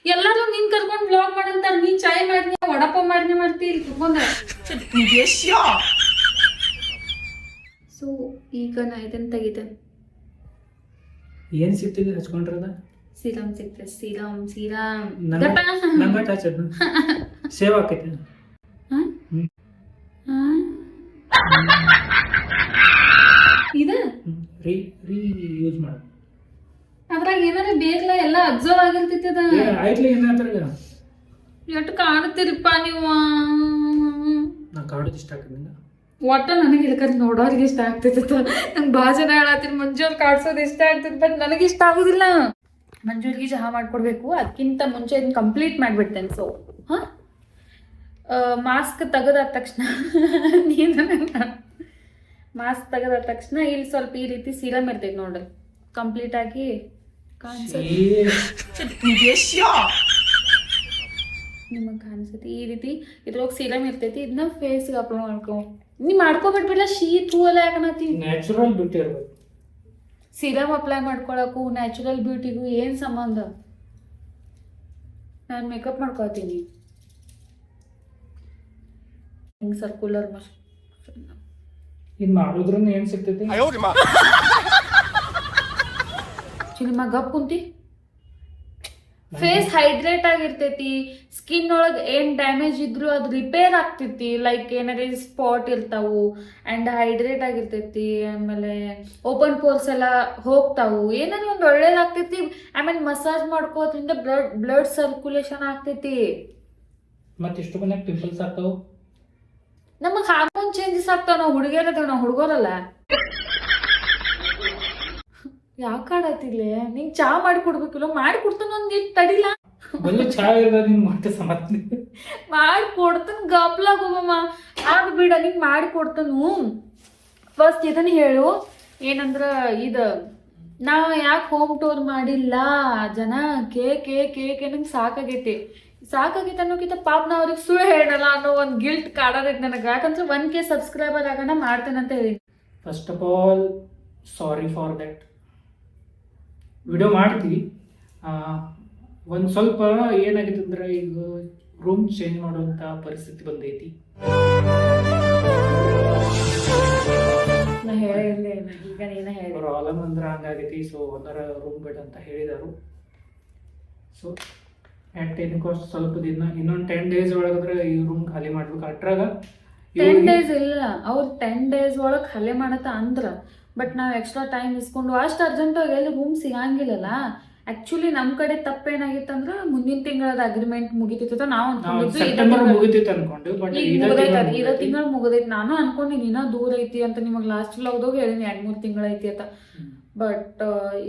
ಎಲ್ಲರೂ ನೀನ್ ಕರ್ಕೊಂಡು ಬ್ಲಾಗ್ ಮಾಡಂತಾರ. ನೀನ್ ಚಾಯ್ ಮಾಡಿದ್ನಿ, ವಡಪ್ಪ ಮಾಡಿದ್ನಿ ಮಾಡ್ತಿ ಇಲ್ಲಿ ಕುತ್ಕೊಂಡ. ಸೊ ಈಗ ನಾ ಇದನ್ನ ತೆಗಿತೇನೆ. ಏನ್ ಸಿಗ್ತದೆ ಹಚ್ಕೊಂಡ್ರದ? ಸೀರಮ್ ಸಿಗ್ತದೆ. ಸೀರಮ್ ನಂಗೆ ಹಚ್ಚದ ಸೇವ್ ಆಕೈತಿ. ಇದು ರೀ ಯೂಸ್ ಮಾಡ. ಅದ್ರಾಗ ಏನಾರ ಬೇಕಲ್ಲ, ಎಲ್ಲ ಅಬ್ಸರ್ವ್ ಆಗಿರ್ತೈತಿ. ಅದ ಆಯ್ತ್ಲಿ ಏನಾದ್ರಾಗ ಎಷ್ಟು ಕಾಣುತ್ತೀರಿಪ್ಪ ನೀವು. ನಾ ಕಾಡೋದು ಇಷ್ಟ ಆಗ್ತದೆ ನಿಂಗೆ. ಒಟ್ಟ ನನಗೆ ಇಲ್ಕಂದ್ರೆ ನೋಡೋರಿಗೆ ಇಷ್ಟ ಆಗ್ತೈತಿ. ನಂಗೆ ಭಾಳ ಜನ ಹೇಳತ್ತೀನಿ ಮಂಜೂರ್ ಕಾಡ್ಸೋದು ಇಷ್ಟ ಆಗ್ತೈತಿ, ಬಟ್ ನನಗೆ ಇಷ್ಟ ಆಗೋದಿಲ್ಲ. ಮಂಜೂರಿಗೆ ಚಹಾ ಮಾಡ್ಕೊಡ್ಬೇಕು, ಅದಕ್ಕಿಂತ ಮುಂಚೆ ಇದನ್ನ ಕಂಪ್ಲೀಟ್ ಮಾಡಿಬಿಡ್ತೇನೆ. ಸೊ ಹಾಂ, ಮಾಸ್ಕ್ ತೆಗೆದಾದ ತಕ್ಷಣ ಮಾಸ್ಕ್ ತೆಗೆದಾದ ತಕ್ಷಣ ಇಲ್ಲಿ ಸ್ವಲ್ಪ ಈ ರೀತಿ ಸೀರಮ್ ಇರ್ತೈತಿ ನೋಡ್ರಿ. ಕಂಪ್ಲೀಟಾಗಿ ನಿಮಗೆ ಕಾಣಿಸುತ್ತೆ ಈ ರೀತಿ. ಇದ್ರೊಳಗೆ ಸೀರಮ್ ಇರ್ತೈತಿ. ಇದನ್ನ ಫೇಸ್ಗೆ ಅಪ್ಲೈ ನೀ ಮಾಡ್ಕೊಬಿಟ್ಬಿಲ್ಲ. ಶೀತ್ ಹೂ ಎಲ್ಲ ಯಾಕನತಿ. ನ್ಯಾಚುರಲ್ ಬ್ಯೂಟಿ ಇರ್ಬೇಕು. ಸೀರಮ್ ಅಪ್ಲೈ ಮಾಡ್ಕೊಳಕ್ಕೂ ನ್ಯಾಚುರಲ್ ಬ್ಯೂಟಿಗೂ ಏನು ಸಂಬಂಧ? ನಾನು ಮೇಕಪ್ ಮಾಡ್ಕೊತೀನಿ. ಹಿಂಗೆ ಸರ್ಕ್ಯುಲರ್ ಇದು ಮಾಡೋದ್ರಿಂದ ಏನು ಸಿಗ್ತೈತಿ? ನಿಮ್ಮ ಗಪ್ ಕುಂತಿ. ಫೇಸ್ ಹೈಡ್ರೇಟ್ ಆಗಿರ್ತೈತಿ. ಸ್ಕಿನ್ ಒಳಗೆ ಏನು ಡ್ಯಾಮೇಜ್ ಇದ್ರು ಅದು ರಿಪೇರ್ ಆಗ್ತೈತಿ. ಲೈಕ್ ಏನಾರ ಸ್ಪಾಟ್ ಇರ್ತಾವು ಆ್ಯಂಡ್ ಹೈಡ್ರೇಟ್ ಆಗಿರ್ತೈತಿ. ಆಮೇಲೆ ಓಪನ್ ಪೋರ್ಸ್ ಎಲ್ಲ ಹೋಗ್ತಾವು. ಏನಾರ ಒಂದು ಒಳ್ಳೇದಾಗ್ತೈತಿ. ಆಮೇಲೆ ಮಸಾಜ್ ಮಾಡ್ಕೋದ್ರಿಂದ ಬ್ಲಡ್ ಸರ್ಕ್ಯುಲೇಷನ್ ಆಗ್ತೈತಿ. ಮತ್ತೆ ಇಷ್ಟು ಮನ್ಯಾಗ ಪಿಂಪಲ್ಸ್ ಆಗ್ತಾವು. ನಮಗೆ ಹಾರ್ಮೋನ್ ಚೇಂಜಸ್ ಆಗ್ತಾವ. ನಾವು ಹುಡುಗಿಯರದೇವ್, ನಾವು ಹುಡುಗರಲ್ಲ. ಯಾಕೆ ಆಡತ್ತಿಲ್ಲ? ನಿಂಗೆ ಚಹಾ ಮಾಡಿ ಕೊಡ್ಬೇಕಿಲ್ಲ? ಮಾಡಿ ಕೊಡ್ತಾನ ಒಂದು ಇಟ್ಟು ತಡಿಲ್ಲ. ಬಲ್ಲ ಚಹಾ ಇರೋದು ನಿನ್ ಮತ್ತೆ ಸಮಸ್ಯೆ. ಮಾಡಿ ಕೊಡ್ತಾನ ಗಪ್ಲಾಗೋಗಮ್ಮ. ಆಗ ಬಿಡ, ನಿಂಗೆ ಮಾಡಿ ಕೊಡ್ತಾನು. ಫಸ್ಟ್ ಇದನ್ನ ಹೇಳು, ಏನಂದ್ರ ಇದು ನಾ ಯಾಕೆ ಹೋಮ್ ಟೂರ್ ಮಾಡಿಲ್ಲ ಜನ ಕೇಕ್ ನಂಗೆ ಸಾಕಾಗೈತಿ ಅನ್ನೋಕ್ಕಿಂತ ಪಾಪ ನಾ ಅವ್ರಿಗೆ ಸುಳ್ಳು ಹೇಳಲ್ಲ ಅನ್ನೋ ಒಂದು ಗಿಲ್ಟ್ ಕಾಡೋದೈತೆ ನನಗೆ. ಯಾಕಂದ್ರೆ 1K ಸಬ್ಸ್ಕ್ರೈಬರ್ ಆಗೋಣ ಮಾಡ್ತೇನೆ ಅಂತ ಹೇಳಿ. First of all sorry for that. Video ಮಾಡ್ತೀವಿ. ಒಂದು ಸ್ವಲ್ಪ ಏನಾಗಿದೆ ಅಂದ್ರೆ ಈಗ ರೂಮ್ ಚೇಂಜ್ ಮಾಡುವಂಥ ಪರಿಸ್ಥಿತಿ ಬಂದೈತಿ. ನಾ ಹೇಳಿಲ್ಲ, ಈಗ ನೀನ ಹೇಳಿ. ಪ್ರಾಬ್ಲಮ್ ಅಂದ್ರೆ ಹಂಗಾಗೈತಿ. ಸೊ ಒಂದರ ರೂಮ್ ಬೇಡ ಅಂತ ಹೇಳಿದರು. ಸೊ ಆ್ಯಟ್ ಏನಕ್ಕೋಷ್ಟು ಸ್ವಲ್ಪ ದಿನ ಇನ್ನೊಂದು 10 days ಒಳಗಂದ್ರೆ ಈ ರೂಮ್ ಖಾಲಿ ಮಾಡ್ಬೇಕು. ಅಟ್ರಾಗ 10 days ಇಲ್ಲ, ಅವ್ರು 10 days ಒಳಗೆ ಖಾಲಿ ಮಾಡತ್ತ ಅಂದ್ರ. ಬಟ್ ನಾವು ಎಕ್ಸ್ಟ್ರಾ ಟೈಮ್ ಇಸ್ಕೊಂಡು ಅಷ್ಟು ಅರ್ಜೆಂಟಾಗಿ ಎಲ್ಲಿ ರೂಮ್ ಸಿಗಂಗಿಲ್ಲಲ್ಲ. ಆಕ್ಚುಲಿ ನಮ್ಮ ಕಡೆ ತಪ್ಪೇನಾಗಿತ್ತಂದ್ರೆ ಮುಂದಿನ ತಿಂಗಳದ ಅಗ್ರಿಮೆಂಟ್ ಮುಗಿತಿತ್ತು. ನಾವು ಇರೋ ತಿಂಗಳು ಮುಗಿದೈತಿ. ನಾನು ಅನ್ಕೊಂಡಿನಿ ಇನ್ನೂ ದೂರ ಐತಿ ಅಂತ. ನಿಮಗೆ ಲಾಸ್ಟ್ ವ್ಲಾಗ್ದಾಗ ಹೇಳಿನಿ 2-3 ತಿಂಗಳು ಐತಿ ಅಂತ. ಬಟ್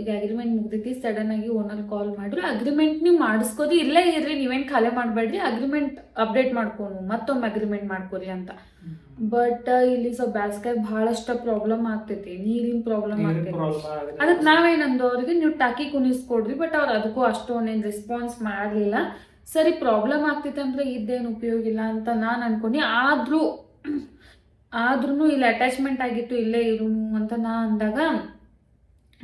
ಈಗ ಅಗ್ರಿಮೆಂಟ್ ಮುಗ್ದೈತಿ. ಸಡನ್ ಆಗಿ ಓನರ್ ಕಾಲ್ ಮಾಡಿದ್ರು, ಅಗ್ರಿಮೆಂಟ್ ನೀವು ಮಾಡಿಸ್ಕೋದಿ, ಇಲ್ಲೇ ಇರ್ರಿ, ನೀವೇನು ಖಾಲಿ ಮಾಡಬೇಡ್ರಿ, ಅಗ್ರಿಮೆಂಟ್ ಅಪ್ಡೇಟ್ ಮಾಡ್ಕೊಂಡು ಮತ್ತೊಮ್ಮೆ ಅಗ್ರಿಮೆಂಟ್ ಮಾಡ್ಕೊರಿ ಅಂತ. ಬಟ್ ಇಲ್ಲಿ ಸ್ವಲ್ಪ ಬ್ಯಾಸ್ಗಾಗ ಬಹಳಷ್ಟು ಪ್ರಾಬ್ಲಮ್ ಆಗ್ತೈತಿ. ನೀರಿನ ಪ್ರಾಬ್ಲಮ್ ಆಗ್ತೈತಿ. ಅದಕ್ಕೆ ನಾವೇನಂದು ಅವ್ರಿಗೆ ನೀವು ಟಾಕಿ ಕುಣಿಸ್ಕೊಡ್ರಿ. ಬಟ್ ಅವ್ರು ಅದಕ್ಕೂ ಅಷ್ಟೊಂದೇನು ರೆಸ್ಪಾನ್ಸ್ ಮಾಡಲಿಲ್ಲ. ಸರಿ, ಪ್ರಾಬ್ಲಮ್ ಆಗ್ತೈತೆ ಅಂದ್ರೆ ಇದ್ದೇನು ಉಪಯೋಗ ಇಲ್ಲ ಅಂತ ನಾನು ಅನ್ಕೊಂಡು. ಆದ್ರೂ ಇಲ್ಲಿ ಅಟ್ಯಾಚ್ಮೆಂಟ್ ಆಗಿತ್ತು, ಇಲ್ಲೇ ಇರು ಅಂತ ನಾ ಅಂದಾಗ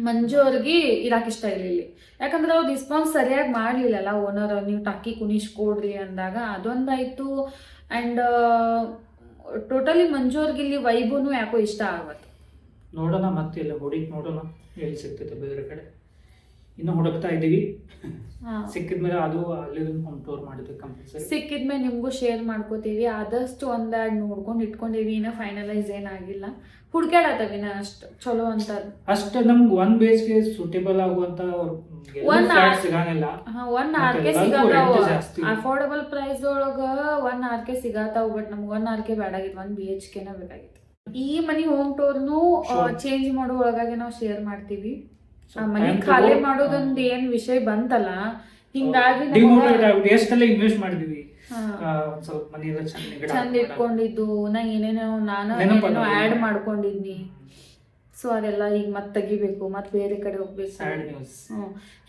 ಮಂಜು ಅವ್ರಿಗೆ ಇರಾಕ್ ಇಷ್ಟ ಇಲ್ಲ ಇಲ್ಲಿ. ಯಾಕಂದ್ರೆ ಅವ್ರು ರೆಸ್ಪಾನ್ಸ್ ಸರಿಯಾಗಿ ಮಾಡಲಿಲ್ಲಲ್ಲ ಓನರ್, ನೀವು ಟಕ್ಕಿ ಕುಣಿಸ್ ಕೊಡ್ರಿ ಅಂದಾಗ ಅದೊಂದಾಯಿತು. ಆ್ಯಂಡ್ ಟೋಟಲಿ ಮಂಜು ಅವ್ರಿಗೆ ಇಲ್ಲಿ ವೈಬೂನು ಯಾಕೋ ಇಷ್ಟ ಆಗುತ್ತೆ. ನೋಡೋಣ ಮತ್ತೆ ಎಲ್ಲ ಹುಡುಕಿ ನೋಡೋಣ ಎಲ್ಲಿ ಸಿಗ್ತೈತೆ ಬೇರೆ ಕಡೆ. ಇನ್ನೂ ಹುಡುಕ್ತಾ ಇದ್ದೀವಿ. ಸಿಕ್ಕಿದ್ಮೇಲೆ ಅದು ಅಲ್ಲಿ ಹೋಮ್ ಟೂರ್ ಮಾಡಿದ್ವಿ ಕಂಪಲ್ಸರಿ. ಸಿಕ್ಕಿದ್ಮೇಲೆ ನಿಮಗೂ ಶೇರ್ ಮಾಡ್ಕೋತೀವಿ. ಆದಷ್ಟು ಒಂದೆರಡು ನೋಡ್ಕೊಂಡು ಇಟ್ಕೊಂಡಿವಿ. ಇನ್ನೂ ಫೈನಲೈಸ್ ಏನಾಗಿಲ್ಲ, ಹುಡ್ಕ್ಯಾಡತ್ತವಿ ನಾ ಅಷ್ಟು ಚಲೋ ಅಂತ. ಅಷ್ಟು ನಮ್ಗೆ ಒನ್ ಬೇಸ್ಗೆ ಸೂಟೇಬಲ್ ಆಗುವಂತ ಸಿಗಂಗಿಲ್ಲ. ಒನ್ ಆರ್ಕೆ ಸಿಗತ್ತಾವ, ಅಫೋರ್ಡಬಲ್ ಪ್ರೈಸ್ ಒಳಗ ಒನ್ ಆರ್ಕೆ ಸಿಗತ್ತಾವ. ಬಟ್ ನಮ್ಗೆ ಒನ್ ಆರ್ಕೆ ಬೇಡಾಗಿತ್ತು, 1 BHK ಬೇಕಾಗಿತ್ತು. ಈ ಮನಿ ಹೋಮ್ ಟೂರ್ನು ಚೇಂಜ್ ಮಾಡೋ ಒಳಗಾಗಿ ನಾವು ಶೇರ್ ಮಾಡ್ತೀವಿ. ಆ ಮನಿ ಖಾಲಿ ಮಾಡೋದೊಂದು ಏನ್ ವಿಷಯ ಬಂತಲ್ಲ, ಹಿಂಗಾಗಿ ಎಷ್ಟೆಲ್ಲ ಇನ್ವೆಸ್ಟ್ ಮಾಡಿದ್ವಿ. ಸ್ವಲ್ಪ ಮನಿ ಚಂದ ಇಟ್ಕೊಂಡಿದ್ದು ನಾ ನಾನು ಆಡ್ ಮಾಡ್ಕೊಂಡಿದ್ನಿ. ಸೊ ಅದೆಲ್ಲ ಈಗ ಮತ್ತೆ ತೆಗಿಬೇಕು, ಮತ್ತೆ ಬೇರೆ ಕಡೆ ಹೋಗ್ಬೇಕು.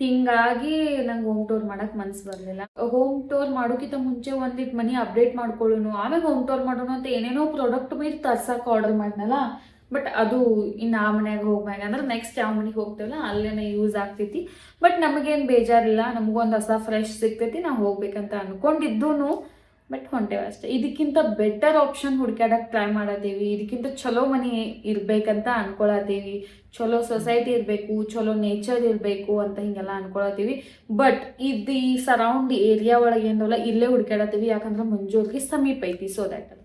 ಹಿಂಗಾಗಿ ನಂಗೆ ಹೋಮ್ ಟೂರ್ ಮಾಡಕ್ ಮನ್ಸು ಬರ್ಲಿಲ್ಲ. ಹೋಮ್ ಟೂರ್ ಮಾಡೋಕ್ಕಿಂತ ಮುಂಚೆ ಒಂದಿಟ್ಟು ಮನಿ ಅಪ್ಡೇಟ್ ಮಾಡ್ಕೊಳ್ಳೋನು, ಆಮೇಲೆ ಹೋಮ್ ಟೂರ್ ಮಾಡೋಣ ಅಂತ ಏನೇನೋ ಪ್ರಾಡಕ್ಟ್ ಮೇಲೆ ತರ್ಸಕ್ಕೆ ಆರ್ಡರ್ ಮಾಡ್ನಲ್ಲ. ಬಟ್ ಅದು ಇನ್ನು ಆ ಮನ್ಯಾಗ ಹೋಗ್ಬೇಕು ಅಂದ್ರೆ ನೆಕ್ಸ್ಟ್ ಯಾವ ಮನೆಗೆ ಹೋಗ್ತೇವಲ್ಲ ಅಲ್ಲೇನೆ ಯೂಸ್ ಆಗ್ತೈತಿ. ಬಟ್ ನಮಗೇನು ಬೇಜಾರಿಲ್ಲ, ನಮಗೊಂದು ಹೊಸ ಫ್ರೆಶ್ ಸಿಗ್ತೈತಿ, ನಾವು ಹೋಗ್ಬೇಕಂತ ಅನ್ಕೊಂಡಿದ್ದು. ಬಟ್ ಹೊಂಟೇವೆ ಅಷ್ಟೇ. ಇದಕ್ಕಿಂತ ಬೆಟರ್ ಆಪ್ಷನ್ ಹುಡ್ಕ್ಯಾಡಕ್ಕೆ ಟ್ರೈ ಮಾಡತ್ತೀವಿ. ಇದಕ್ಕಿಂತ ಚಲೋ ಮನೆ ಇರ್ಬೇಕಂತ ಅನ್ಕೊಳತ್ತೀವಿ. ಚಲೋ ಸೊಸೈಟಿ ಇರಬೇಕು, ಚಲೋ ನೇಚರ್ ಇರಬೇಕು ಅಂತ ಹಿಂಗೆಲ್ಲ ಅನ್ಕೊಳತ್ತೀವಿ. ಬಟ್ ಇದು ಈ ಸರೌಂಡ್ ಏರಿಯಾ ಒಳಗೆ ಏನಲ್ಲ ಇಲ್ಲೇ ಹುಡ್ಕ್ಯಾಡತ್ತೀವಿ. ಯಾಕಂದ್ರೆ ಮಂಜೂರಿಗೆ ಸಮೀಪ ಐತಿ. ಸೊ ದ್ಯಾಟ್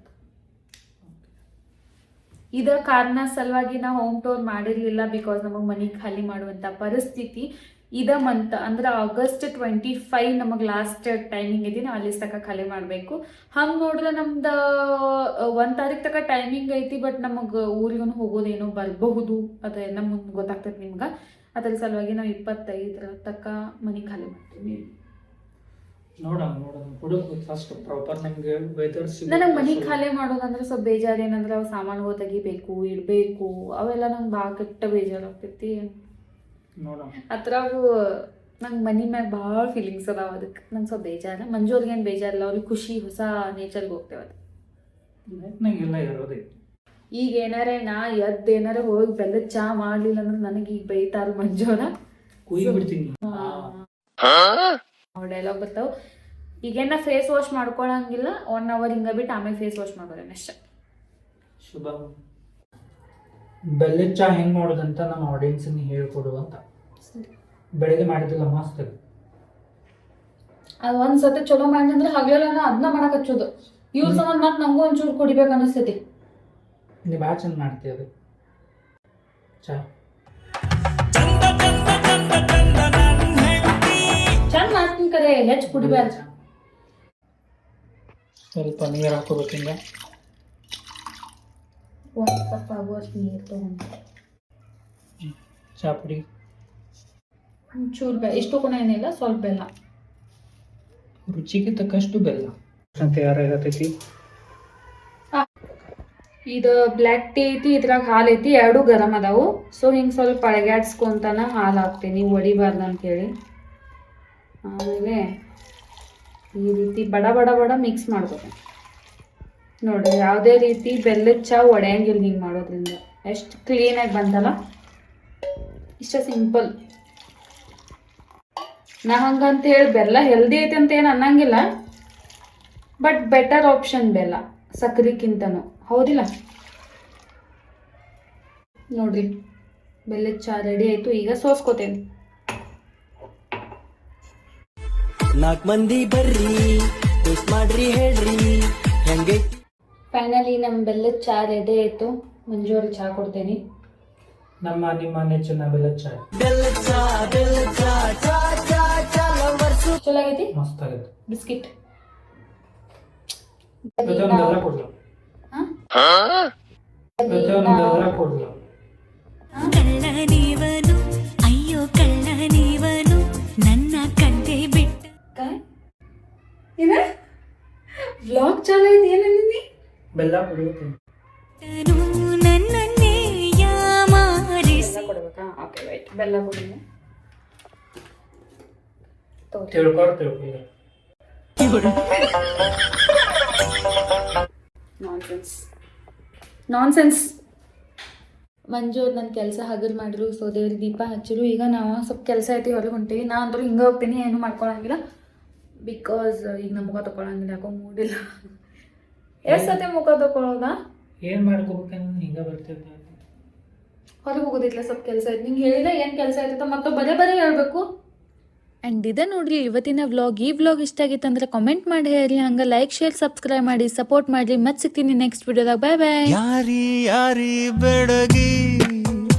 ಇದರ ಕಾರಣ ಸಲುವಾಗಿ ನಾವು ಹೋಮ್ ಟೂರ್ ಮಾಡಿರಲಿಲ್ಲ. ಬಿಕಾಸ್ ನಮಗೆ ಮನೆ ಖಾಲಿ ಮಾಡುವಂಥ ಪರಿಸ್ಥಿತಿ ಇದ ಮಂತ್ ಅಂದ್ರೆ August 25 ನಮಗೆ ಲಾಸ್ಟ್ ಟೈಮಿಂಗ್ ಐತಿ. ನಾವು ಅಲ್ಲಿ ತನಕ ಖಾಲಿ ಮಾಡಬೇಕು. ಹಂಗೆ ನೋಡಿದ್ರೆ ನಮ್ದು 1 ತಾರೀಕು ತನಕ ಟೈಮಿಂಗ್ ಐತಿ. ಬಟ್ ನಮಗೆ ಊರಿಗೂ ಹೋಗೋದೇನೋ ಬರಬಹುದು, ಅದೆಲ್ಲ ಮುಂದೆ ಗೊತ್ತಾಗ್ತದೆ ನಿಮ್ಗೆ. ಅದ್ರ ಸಲುವಾಗಿ ನಾವು 25 ತನಕ ಮನೆ ಖಾಲಿ ಮಾಡ್ತೀವಿ. ನನಗೆ ಮನೆ ಖಾಲಿ ಮಾಡೋದಂದ್ರೆ ಸ್ವಲ್ಪ ಬೇಜಾರು. ಏನಂದ್ರೆ ಅವು ಸಾಮಾನುಗಳು ತೆಗಿಬೇಕು, ಇಡಬೇಕು, ಅವೆಲ್ಲ ನಂಗೆ ಭಾಳ ಕೆಟ್ಟ ಬೇಜಾರು ಆಗ್ತೈತಿ. ಅದ್ರಾಗೂ ನಂಗೆ ಮನಿ ಮ್ಯಾಗ ಭಾಳ ಫೀಲಿಂಗ್ಸ್ ಅದಾವ. ಅದಕ್ಕೆ ನಂಗೆ ಸ್ವಲ್ಪ ಬೇಜಾರ. ಮಂಜು ಅವ್ರಿಗೆ ಏನು ಬೇಜಾರಿಲ್ಲ, ಅವ್ರಿಗೆ ಖುಷಿ, ಹೊಸ ನೇಚರ್ಗೆ ಹೋಗ್ತೇವೆ. ಅದು ಈಗ ಏನಾರ ನಾ ಏನಾರ ಹೋಗಿ ಬೆಲ್ಲದ ಚಾ ಮಾಡ್ಲಿಲ್ಲ ಅಂದ್ರೆ ನನಗೆ ಈಗ ಬೈತಾರ ಮಂಜೋನ. ಡೈಲಾಗ್ ಬರ್ತಾವ. ಈಗೇನ ಫೇಸ್ ವಾಶ್ ಮಾಡ್ಕೊಳಂಗಿಲ್ಲ, 1 hour ಹಿಂಗ ಬಿಟ್ಟು ಆಮೇಲೆ ಫೇಸ್ ವಾಶ್ ಮಾಡೋದೇನ ಅಷ್ಟೇ. ಶುಭ ಬೆಲ್ಲದ ಚಾ ಹೆಂಗ್ ಮಾಡೋದಂತ ನಮ್ಮ ಆಡಿಯನ್ಸ್ ಹೇಳ್ಕೊಡು ಅಂತ. ಬೆಳಗ್ಗೆ ಮಾಡಿದಿಲ್ಲ ಮಸ್ತ್. ಅದು ಒಂದ್ಸತಿ ಚಲೋ ಮಾಡಿ ಅಂದ್ರೆ ಹಗಲೆಲ್ಲ ಅದನ್ನ ಮಾಡಕ್ ಹಚ್ಚೋದು. ಇವ್ರ ಸಂಬಂಧ ಮತ್ತೆ ನಮಗೂ ಒಂಚೂರು ಕುಡಿಬೇಕು ಅನಿಸ್ತೈತಿ. ನೀವು ಭಾಳ ಚಂದ ಮಾಡ್ತೀವಿ ಅದು ಚಾ. ಚಂದ ಮಾಡ್ತೀನಿ ಕರೆ, ಹೆಚ್ಚು ಕುಡಿಬೇಡ. ಸ್ವಲ್ಪ ನೀರು ಹಾಕೋಬೇಕು. ಹಿಂಗೆ 1 ಕಪ್ ಆಗುವಷ್ಟು ನೀರು ತಗೊಂಡು ಚಾ ಪುಡಿ ಚೂರು ಬೆಲ್ಲ, ಇಷ್ಟು ಕೂಡ ಏನಿಲ್ಲ, ಸ್ವಲ್ಪ ಬೆಲ್ಲ, ರುಚಿಗೆ ತಕ್ಕಷ್ಟು ಬೆಲ್ಲ ತಯಾರಾಗತೈತಿ. ಇದು ಬ್ಲ್ಯಾಕ್ ಟೀ ಐತಿ, ಇದ್ರಾಗ ಹಾಲು ಐತಿ, 2 ಗರಂ ಅದಾವು. ಸೊ ಹಿಂಗೆ ಸ್ವಲ್ಪ ಅಳಗ್ಯಾಡ್ಸ್ಕೊಂತಾನ ಹಾಲು ಹಾಕ್ತೀನಿ, ಒಡಿಬಾರ್ದು ಅಂತೇಳಿ. ಆಮೇಲೆ ಈ ರೀತಿ ಬಡ ಬಡ ಬಡ ಮಿಕ್ಸ್ ಮಾಡ್ಬೇಕು. ನೋಡ್ರಿ, ಯಾವುದೇ ರೀತಿ ಬೆಲ್ಲದ ಚಾ ಒಡೆಯಂಗಿಲ್ಲ ಹಿಂಗೆ ಮಾಡೋದ್ರಿಂದ. ಎಷ್ಟು ಕ್ಲೀನಾಗಿ ಬಂತಲ್ಲ, ಇಷ್ಟ ಸಿಂಪಲ್. ನಾ ಹಂಗಂತೇಳಿ ಬೆಲ್ಲ ಹೆಲ್ದಿ ಐತೆ ಅಂತ ಏನು ಅನ್ನಂಗಿಲ್ಲ. ಬಟ್ ಬೆಟರ್ ಆಪ್ಷನ್ ಬೆಲ್ಲ ಸಕ್ಕರೆಕ್ಕಿಂತನೂ, ಹೌದಿಲ್ಲ? ನೋಡ್ರಿ, ಬೆಲ್ಲದ ಚಾ ರೆಡಿ ಆಯ್ತು. ಈಗ ಸೋಸ್ಕೋತೇನೆ. 4 ಮಂದಿ ಬರ್ರಿ, ಟೇಸ್ಟ್ ಮಾಡ್ರಿ, ಹೇಳ್ರಿ ಹೆಂಗೆ. ಫೈನಲಿ ನಮ್ಮ ಬೆಲ್ಲದ ಚಾ ರೆಡಿ ಆಯ್ತು. ಮಂಜು ಅವ್ರಿಗೆ ಚಾ ಕೊಡ್ತೇನೆ. ನಿಮ್ಮ ನೆಚ್ಚಿನ ಬೆಲ್ಲದ ಚಾ. ಚಲೋ ಆಗೈತಿ, ಮಸ್ತ್ ಆಗೈತಿ. ಬಿಸ್ಕಿಟ್ ಕಳ್ಳನೀವನು ಅಯ್ಯೋ ಕಳ್ಳನೀವನು ನನ್ನ ಕಂಡೆ ಬಿಟ್ಟ. ಏನ ವ್ಲಾಗ್ ಚಾಲು ಐತಿ? ಏನಂದಿ? ಬೆಲ್ಲ ಕುಡಿಯುತ್ತೀನಿ. ನನ್ನನ್ನೇ ಯಾಮಾರಿಸಿ ಕೊಡ್ಬೇಕಾ? ಓಕೆ ರೈಟ್, ಬೆಲ್ಲ ಕೊಡಿ. ನಾನ್ಸೆನ್ಸ್. ಮಂಜು ಅವ್ರು ನನ್ನ ಕೆಲಸ ಹಗರು ಮಾಡಿದ್ರು. ಸೊ ದೇವ್ರಿಗೆ ದೀಪ ಹಚ್ಚಿರು. ಈಗ ನಾವು ಸ್ವಲ್ಪ ಕೆಲಸ ಐತಿ ಹೊರಗೆ ಹೊಂಟೀವಿ. ನಾ ಅಂದ್ರೂ ಹಿಂಗೆ ಹೋಗ್ತೀನಿ, ಏನು ಮಾಡ್ಕೊಳಂಗಿಲ್ಲ. ಬಿಕಾಸ್ ಈಗ ನಮ್ಮ ಮುಖ ತೊಗೊಳಂಗಿಲ್ಲ, ಯಾಕೋ ಮೂಡಿಲ್ಲ. ಎಷ್ಟು ಸತಿ ಮುಖ ತೊಗೊಳೋದಾ? ಏನು ಮಾಡ್ಕೋಬೇಕಂದ್ರೆ ಹಿಂಗೆ ಬರ್ತಿದ್ದೆ. ಹೊರಗೆ ಹೋಗೋದಿಲ್ಲ, ಸ್ವಲ್ಪ ಕೆಲಸ ಐತಿ. ನಿಂಗೆ ಹೇಳಿಲ್ಲ ಏನು ಕೆಲಸ ಐತೈತ, ಮತ್ತು ಬರೇ ಹೇಳ್ಬೇಕು. ಆ್ಯಂಡ್ ಇದೇ ನೋಡ್ರಿ ಇವತ್ತಿನ ವ್ಲಾಗ್. ಈ ವ್ಲಾಗ್ ಇಷ್ಟ ಆಗಿತ್ತು ಅಂದ್ರೆ ಕಾಮೆಂಟ್ ಮಾಡಿ ಹೇಳಿ. ಹಂಗೆ ಲೈಕ್ ಶೇರ್ ಸಬ್ಸ್ಕ್ರೈಬ್ ಮಾಡಿ ಸಪೋರ್ಟ್ ಮಾಡಿ. ಮತ್ತೆ ಸಿಗ್ತೀನಿ ನೆಕ್ಸ್ಟ್ ವಿಡಿಯೋದಾಗ. ಬಾಯ್ ಬಾಯ್. ಯಾರಿ ಯಾರಿ ಬೆಡಗಿ